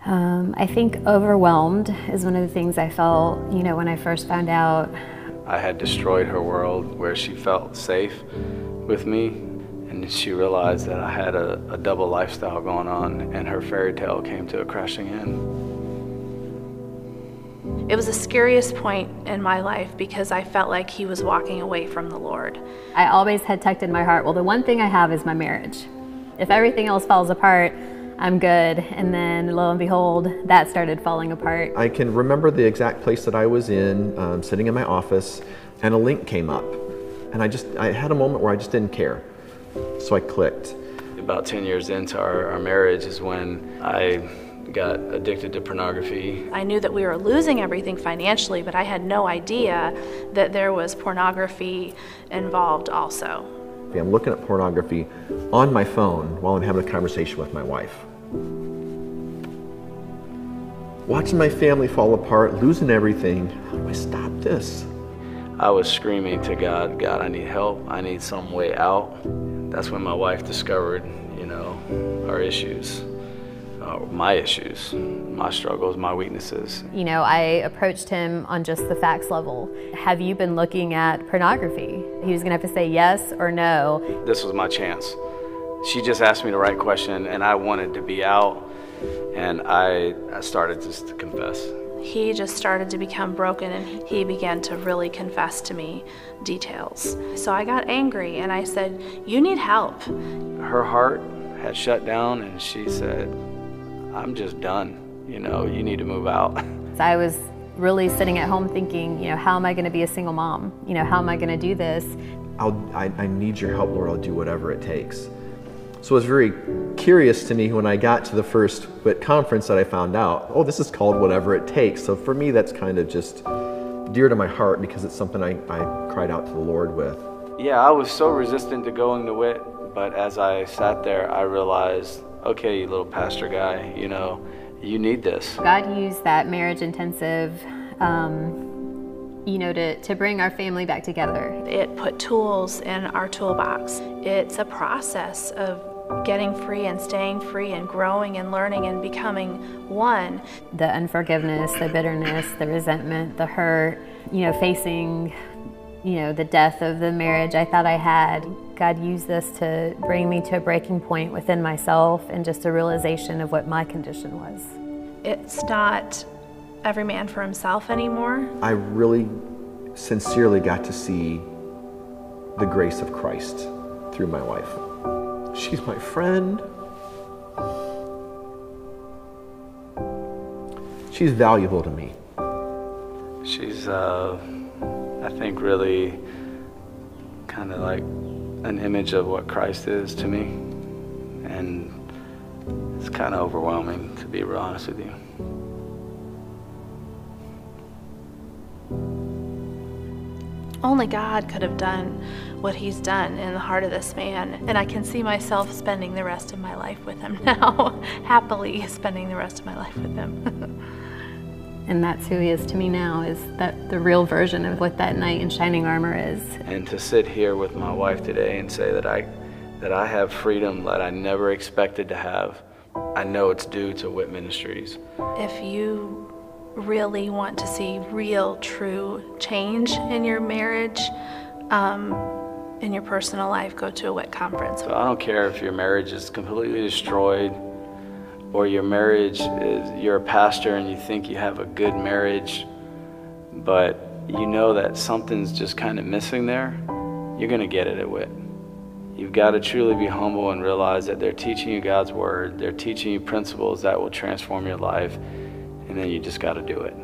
I think overwhelmed is one of the things I felt, when I first found out. I had destroyed her world where she felt safe with me, and she realized that I had a double lifestyle going on, and her fairy tale came to a crashing end. It was the scariest point in my life because I felt like he was walking away from the Lord. I always had tucked in my heart, well, the one thing I have is my marriage. If everything else falls apart, I'm good. And then lo and behold, that started falling apart. I can remember the exact place that I was in, sitting in my office, and a link came up. And I had a moment where I just didn't care. So I clicked. About 10 years into our marriage is when I got addicted to pornography. I knew that we were losing everything financially, but I had no idea that there was pornography involved also. I'm looking at pornography on my phone while I'm having a conversation with my wife. Watching my family fall apart, losing everything. How do I stop this? I was screaming to God, God, I need help. I need some way out. That's when my wife discovered, our issues, my issues, my struggles, my weaknesses. I approached him on just the facts level. Have you been looking at pornography? He was gonna have to say yes or no. This was my chance. She just asked me the right question, and I wanted to be out, and I started just to confess. He just started to become broken, and he began to really confess to me details. So I got angry, and I said, you need help. Her heart had shut down, and she said, I'm just done. You need to move out. So I was really sitting at home thinking, how am I going to be a single mom? How am I going to do this? I need your help, Lord. I'll do whatever it takes. So it was very curious to me when I got to the first WIT conference that I found out, oh, this is called Whatever It Takes. So for me, that's kind of just dear to my heart because it's something I cried out to the Lord with. Yeah, I was so resistant to going to WIT, but as I sat there, I realized, okay, you little pastor guy, you need this. God used that marriage intensive, to bring our family back together. It put tools in our toolbox. It's a process of getting free and staying free and growing and learning and becoming one. The unforgiveness, the bitterness, the resentment, the hurt, facing, the death of the marriage I thought I had. God used this to bring me to a breaking point within myself and just a realization of what my condition was. It's not every man for himself anymore. I really sincerely got to see the grace of Christ through my wife. She's my friend. She's valuable to me. She's, I think, really kind of like an image of what Christ is to me. And it's kind of overwhelming, to be real honest with you. Only God could have done what he's done in the heart of this man. And I can see myself spending the rest of my life with him now, happily spending the rest of my life with him. And that's who he is to me now, is that the real version of what that knight in shining armor is. And to sit here with my wife today and say that I have freedom that I never expected to have, I know it's due to WIT Ministries. If you really want to see real, true change in your marriage, in your personal life, go to a WIT conference. So I don't care if your marriage is completely destroyed, or your marriage is, you're a pastor and you think you have a good marriage, but you know that something's just kind of missing there, you're going to get it at WIT. You've got to truly be humble and realize that they're teaching you God's word, they're teaching you principles that will transform your life, and then you just got to do it.